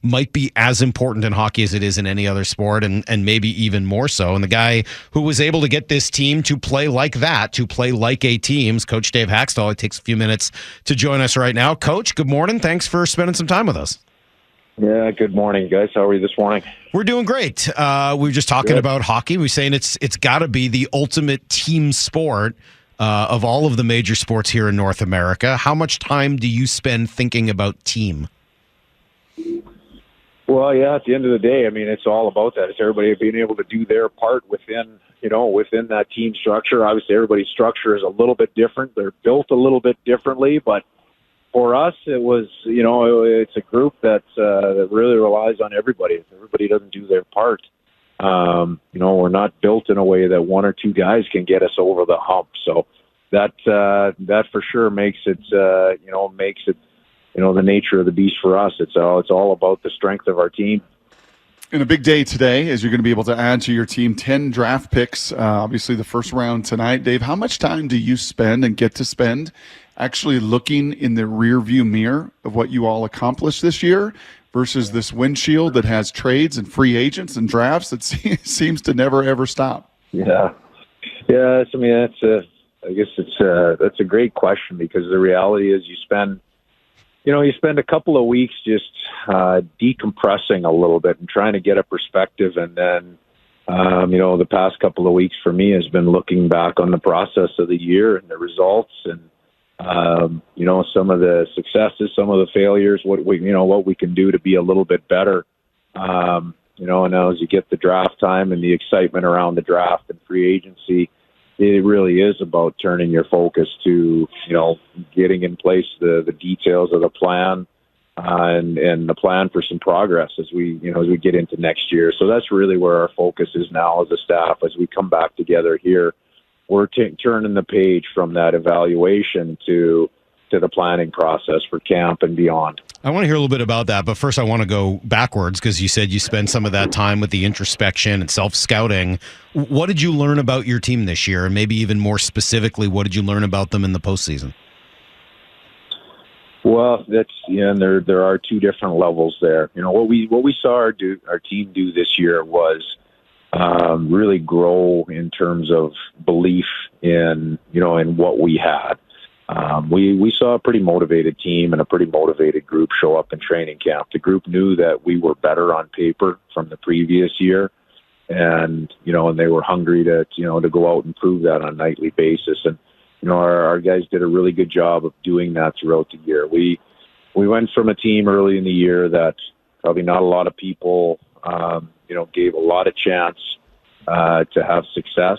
might be as important in hockey as it is in any other sport, and maybe even more so. And the guy who was able to get this team to play like that, to play like a team, is Coach Dave Hakstol. It takes a few minutes to join us right now. Coach, good morning. Thanks for spending some time with us. Yeah, good morning, guys. How are you this morning? We're doing great. We were just talking about hockey. We were saying it's got to be the ultimate team sport of all of the major sports here in North America. How much time do you spend thinking about team? Well, yeah, at the end of the day, I mean, it's all about that. It's everybody being able to do their part within that team structure. Obviously, everybody's structure is a little bit different. They're built a little bit differently, but for us, it was, it's a group that really relies on everybody. If everybody doesn't do their part, we're not built in a way that one or two guys can get us over the hump. So that for sure makes it the nature of the beast for us. It's all about the strength of our team. And a big day today is you're going to be able to add to your team 10 draft picks, obviously the first round tonight. Dave, how much time do you spend and get to spend actually looking in the rearview mirror of what you all accomplished this year versus this windshield that has trades and free agents and drafts that seems to never, ever stop? Yeah. That's a great question, because the reality is you spend a couple of weeks just decompressing a little bit and trying to get a perspective. And then, the past couple of weeks for me has been looking back on the process of the year and the results and, some of the successes, some of the failures, what we can do to be a little bit better. And now as you get the draft time and the excitement around the draft and free agency, it really is about turning your focus to, getting in place the details of the plan and the plan for some progress as we get into next year. So that's really where our focus is now as a staff. As we come back together here, we're turning the page from that evaluation to the planning process for camp and beyond. I want to hear a little bit about that, but first I want to go backwards, because you said you spend some of that time with the introspection and self-scouting. What did you learn about your team this year? And maybe even more specifically, what did you learn about them in the postseason? Well, and there are two different levels there. What we saw our team do this year was really grow in terms of belief in what we had. We saw a pretty motivated team and a pretty motivated group show up in training camp. The group knew that we were better on paper from the previous year, and they were hungry to go out and prove that on a nightly basis. And our guys did a really good job of doing that throughout the year. We went from a team early in the year that probably not a lot of people gave a lot of chance to have success,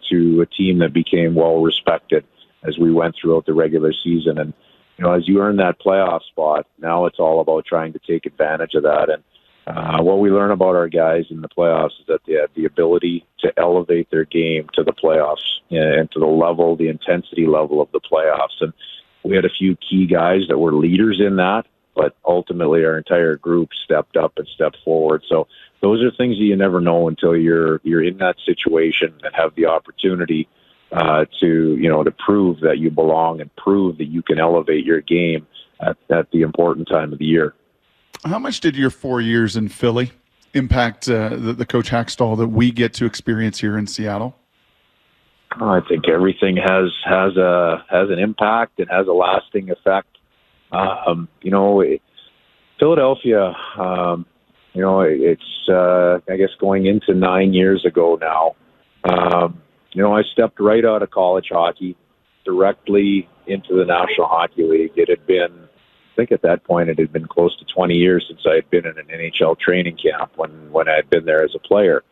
to a team that became well respected as we went throughout the regular season. And, as you earn that playoff spot, now it's all about trying to take advantage of that. And what we learn about our guys in the playoffs is that they have the ability to elevate their game to the playoffs and to the intensity level of the playoffs. And we had a few key guys that were leaders in that, but ultimately our entire group stepped up and stepped forward. So those are things that you never know until you're in that situation and have the opportunity to prove that you belong and prove that you can elevate your game at the important time of the year. How much did your 4 years in Philly impact the Coach Hakstol that we get to experience here in Seattle? I think everything has an impact. It has a lasting effect. Philadelphia, it's I guess going into 9 years ago now. I stepped right out of college hockey directly into the National Hockey League. It had been, I think at that point, it had been close to 20 years since I had been in an NHL training camp when I had been there as a player.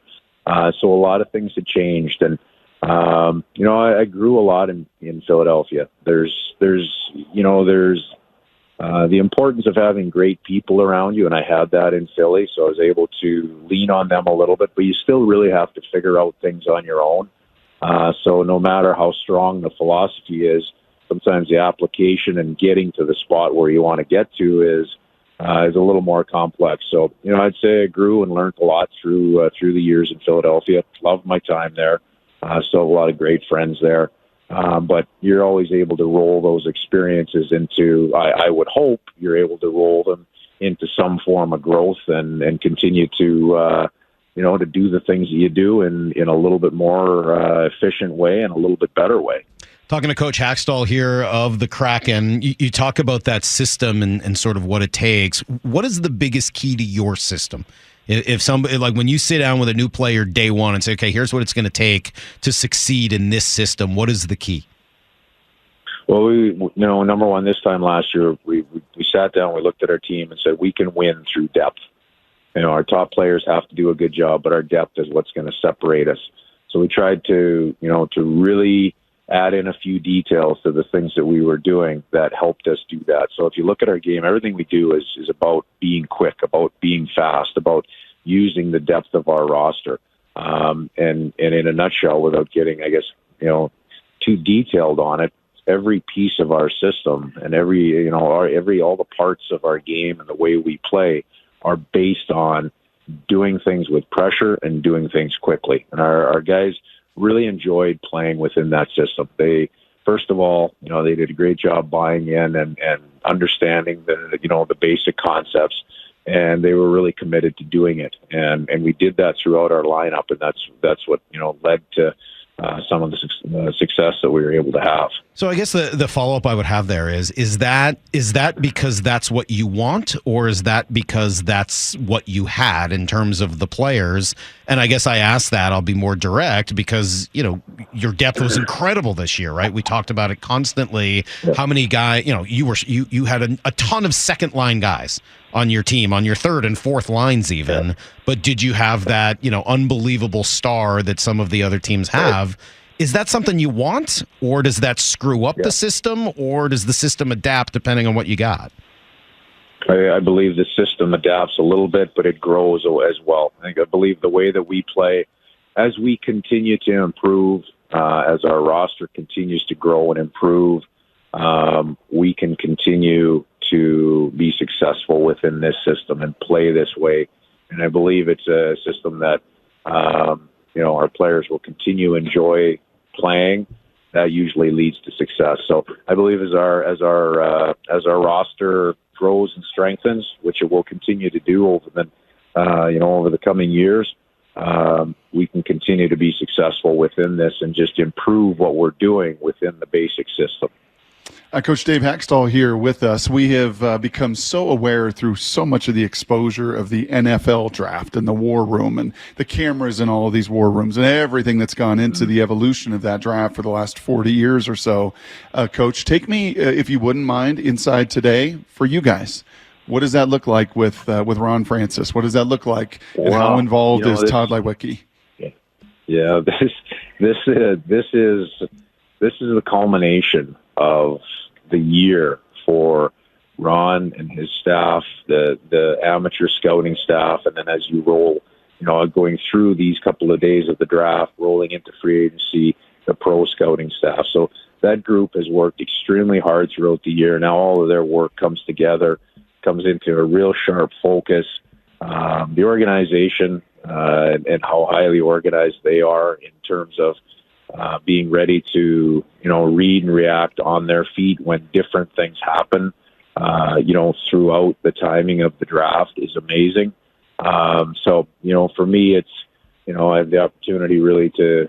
So a lot of things had changed. And, I grew a lot in Philadelphia. There's the importance of having great people around you, and I had that in Philly, so I was able to lean on them a little bit, but you still really have to figure out things on your own. So no matter how strong the philosophy is, sometimes the application and getting to the spot where you want to get to is a little more complex. So, I'd say I grew and learned a lot through the years in Philadelphia. Loved my time there. Still have a lot of great friends there. But you're always able to roll those experiences into, I would hope you're able to roll them into some form of growth and continue to to do the things that you do in a little bit more efficient way and a little bit better way. Talking to Coach Hakstol here of the Kraken, you talk about that system and sort of what it takes. What is the biggest key to your system? If somebody, like when you sit down with a new player day one and say, okay, here's what it's going to take to succeed in this system, what is the key? Well, number one, this time last year, we sat down, we looked at our team and said, we can win through depth. Our top players have to do a good job, but our depth is what's going to separate us. So we tried to really add in a few details to the things that we were doing that helped us do that. So if you look at our game, everything we do is about being quick, about being fast, about using the depth of our roster. And in a nutshell, without getting, too detailed on it, every piece of our system and all the parts of our game and the way we play are based on doing things with pressure and doing things quickly. And our guys really enjoyed playing within that system. They, first of all, they did a great job buying in and understanding the basic concepts, and they were really committed to doing it. And we did that throughout our lineup, and that's what led to some of the success that we were able to have. So I guess the follow-up I would have there is that because that's what you want, or is that because that's what you had in terms of the players? And I guess I ask that, I'll be more direct, because your depth was incredible this year, right? We talked about it constantly. Yeah. How many guys, you had a ton of second line guys on your team, on your third and fourth lines even. Yeah. But did you have that, unbelievable star that some of the other teams have? Is that something you want, or does that screw up the system, or does the system adapt depending on what you got? I believe the system adapts a little bit, but it grows as well. I believe the way that we play, as we continue to improve, as our roster continues to grow and improve, we can continue to be successful within this system and play this way. And I believe it's a system that our players will continue to enjoy playing. That usually leads to success. So I believe as our roster grows and strengthens, which it will continue to do over the coming years, we can continue to be successful within this and just improve what we're doing within the basic system. Coach Dave Hakstol here with us. We have become so aware through so much of the exposure of the NFL draft and the war room and the cameras in all of these war rooms and everything that's gone into the evolution of that draft for the last 40 years or so. Coach, take me, if you wouldn't mind, inside today for you guys. What does that look like with Ron Francis? What does that look like? And how involved is Todd Leiweke? Yeah, this is the culmination of the year for Ron and his staff, the amateur scouting staff, and then as you roll, going through these couple of days of the draft, rolling into free agency, the pro scouting staff. So that group has worked extremely hard throughout the year. Now all of their work comes together, comes into a real sharp focus. The organization and how highly organized they are in terms of being ready to, read and react on their feet when different things happen, throughout the timing of the draft is amazing. So, for me, it's, I have the opportunity really to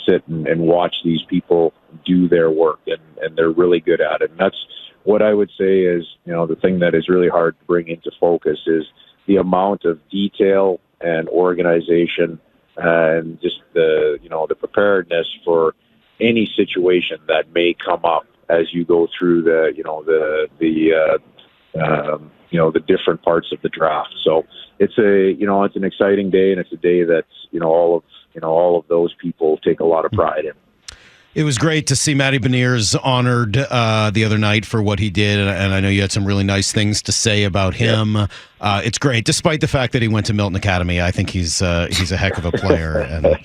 sit and watch these people do their work, and they're really good at it. And that's what I would say is, the thing that is really hard to bring into focus is the amount of detail and organization and just the preparedness for any situation that may come up as you go through the different parts of the draft. So it's an exciting day, and it's a day that all of those people take a lot of pride in. It was great to see Matty Beniers honored the other night for what he did, and I know you had some really nice things to say about him. Yeah. It's great, despite the fact that he went to Milton Academy. I think he's a heck of a player, and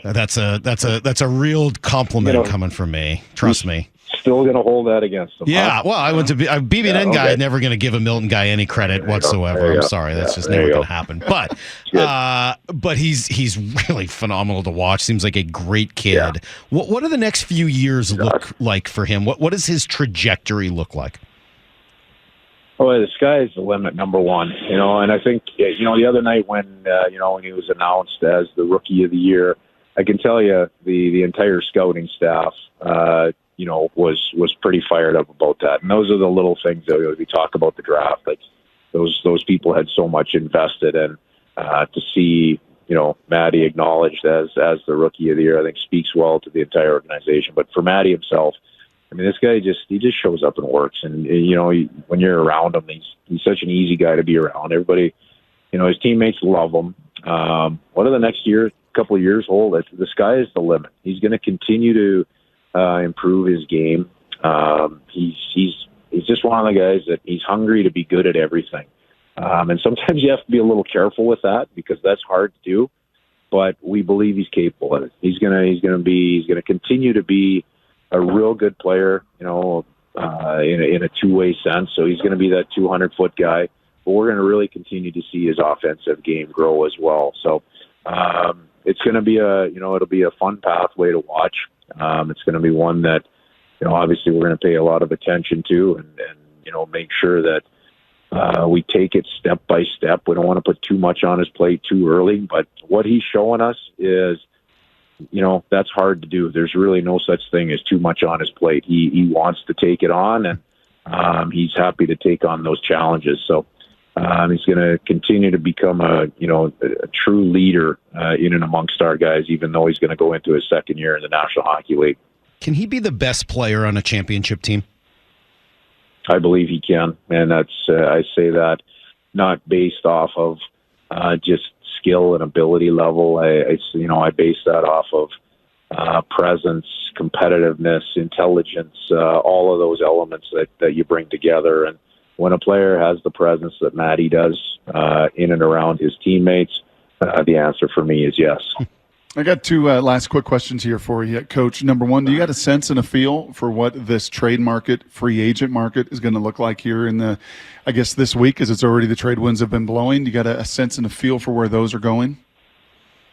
that's a real compliment coming from me. Trust me. Still going to hold that against him. Yeah, well, I went to BB&N guy. Never going to give a Milton guy any credit whatsoever. I'm sorry, that's just never going to happen. But he's really phenomenal to watch. Seems like a great kid. Yeah. What do the next few years look like for him? What does his trajectory look like? Oh, the sky is the limit, number one. And I think the other night when when he was announced as the Rookie of the Year, I can tell you the entire scouting staff was pretty fired up about that. And those are the little things that we talk about the draft. Like those people had so much invested, and to see Matty acknowledged as the Rookie of the Year, I think speaks well to the entire organization. But for Matty himself, I mean, this guy just shows up and works, and when you're around him, he's such an easy guy to be around. Everybody, his teammates love him. What are the next couple of years hold? The sky is the limit. He's going to continue to improve his game. He's just one of the guys that he's hungry to be good at everything. And sometimes you have to be a little careful with that because that's hard to do. But we believe he's capable of it. He's going to continue to be a real good player, in a two-way sense. So he's going to be that 200-foot guy. But we're going to really continue to see his offensive game grow as well. So it's going to be it'll be a fun pathway to watch. It's going to be one that, obviously we're going to pay a lot of attention to and make sure that we take it step by step. We don't want to put too much on his plate too early, but what he's showing us is, that's hard to do. There's really no such thing as too much on his plate. He wants to take it on, and he's happy to take on those challenges. So he's going to continue to become a true leader in and amongst our guys, even though he's going to go into his second year in the National Hockey League. Can he be the best player on a championship team? I believe he can, and that's I say that not based off of just skill and ability level. I base that off of presence, competitiveness, intelligence, all of those elements that you bring together. And when a player has the presence that Matty does in and around his teammates, the answer for me is yes. I got two last quick questions here for you, Coach. Number one, do you got a sense and a feel for what this trade market, free agent market is going to look like here in this week, as it's already the trade winds have been blowing? Do you got a sense and a feel for where those are going?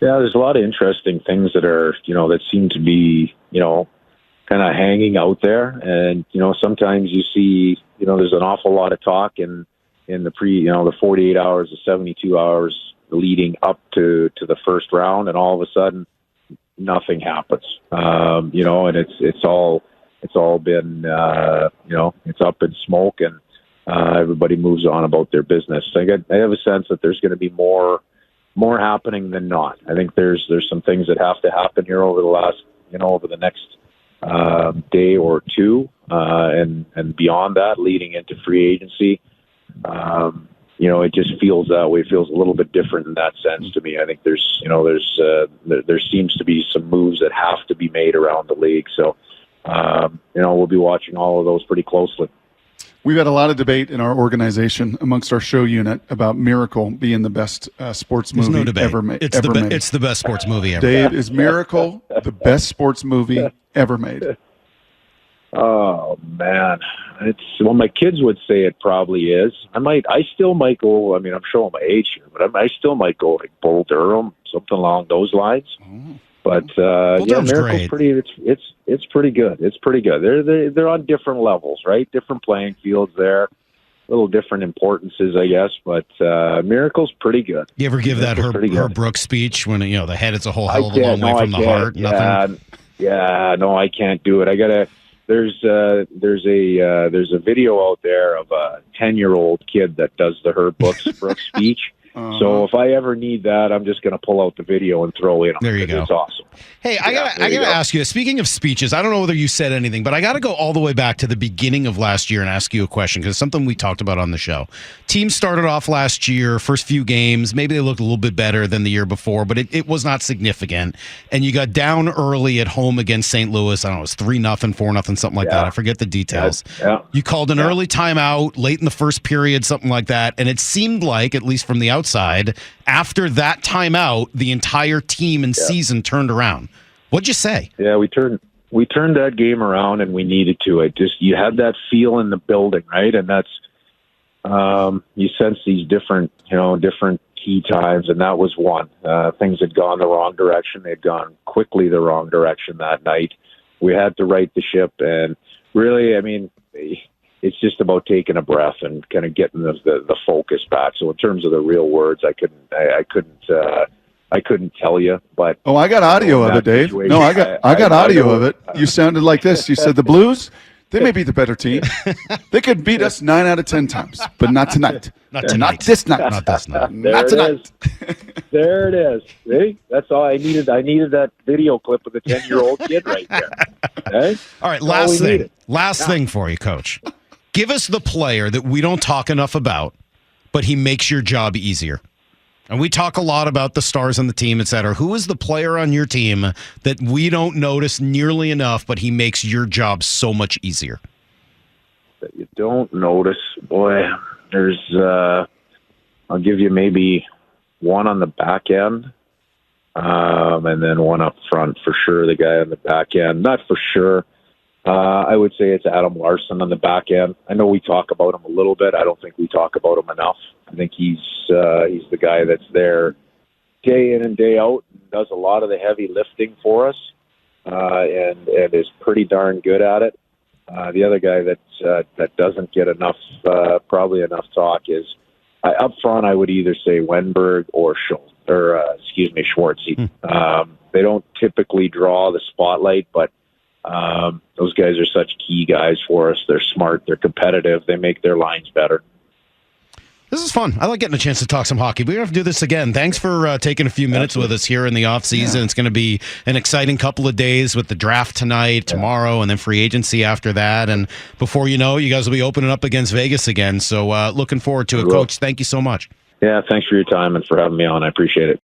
Yeah, there's a lot of interesting things that are, that seem to be, kind of hanging out there. And, sometimes you see, there's an awful lot of talk in the 48 hours, the 72 hours leading up to the first round, and all of a sudden nothing happens. And it's all been it's up in smoke, and everybody moves on about their business. So I have a sense that there's going to be more happening than not. I think there's some things that have to happen here over the next day or two, and beyond that, leading into free agency. It just feels that way. It feels a little bit different in that sense to me. I think there seems to be some moves that have to be made around the league. So, we'll be watching all of those pretty closely. We've had a lot of debate in our organization amongst our show unit about Miracle being the best sports movie ever made. It's the best sports movie ever. Dave, is Miracle the best sports movie ever made? Oh man, my kids would say it probably is. I still might go. I mean, I'm showing my age here, but I still might go like Bull Durham, something along those lines. Oh. But Miracle's Miracle's pretty. It's pretty good. It's pretty good. They're on different levels, right? Different playing fields there. Little different importances, I guess, but Miracle's pretty good. You ever give that Herb Brooks speech when the head is a whole hell of a long way from the heart? Nothing. Yeah, no, I can't do it. I gotta. There's a video out there of a 10-year-old kid that does the Herb Brooks speech. So if I ever need that, I'm just going to pull out the video and throw it on. There you go. It's awesome. Hey, I gotta ask you, speaking of speeches, I don't know whether you said anything, but I got to go all the way back to the beginning of last year and ask you a question, because it's something we talked about on the show. Team started off last year, first few games, maybe they looked a little bit better than the year before, but it was not significant. And you got down early at home against St. Louis. I don't know, it was 3-0, 4-0, something like that. I forget the details. Yeah. You called an early timeout late in the first period, something like that. And it seemed like, at least from the outside, after that timeout, the entire team and season turned around. What'd you say? Yeah, we turned that game around, and we needed to. You had that feel in the building, right? And that's you sense these different key times, and that was one. Things had gone the wrong direction. They'd gone quickly the wrong direction that night. We had to right the ship, and really, I mean, it's just about taking a breath and kind of getting the focus back. So in terms of the real words, I couldn't tell you. But I got audio of it, Dave. No, I got audio of it. You sounded like this. You said the Blues, they may be the better team. They could beat us 9 out of 10 times, but not tonight. Not tonight. Not this night. Not this night. Not tonight. There it is. See? That's all I needed. I needed that video clip of the 10-year-old kid right there. Okay? All right, last thing. Last thing for you, Coach. Give us the player that we don't talk enough about, but he makes your job easier. And we talk a lot about the stars on the team, et cetera. Who is the player on your team that we don't notice nearly enough, but he makes your job so much easier? That you don't notice? Boy, there's, I'll give you maybe one on the back end, and then one up front for sure. The guy on the back end, not for sure. I would say it's Adam Larson on the back end. I know we talk about him a little bit. I don't think we talk about him enough. I think he's the guy that's there day in and day out and does a lot of the heavy lifting for us, and is pretty darn good at it. The other guy that doesn't get probably enough talk is up front. I would either say Wenberg or Schwartzy. They don't typically draw the spotlight, but those guys are such key guys for us. They're smart. They're competitive. They make their lines better. This is fun. I like getting a chance to talk some hockey. We're going to have to do this again. Thanks for taking a few minutes with us here in the off season. Yeah. It's going to be an exciting couple of days with the draft tonight, tomorrow, and then free agency after that. And before you know, you guys will be opening up against Vegas again. So looking forward to it. Coach, thank you so much. Yeah, thanks for your time and for having me on. I appreciate it.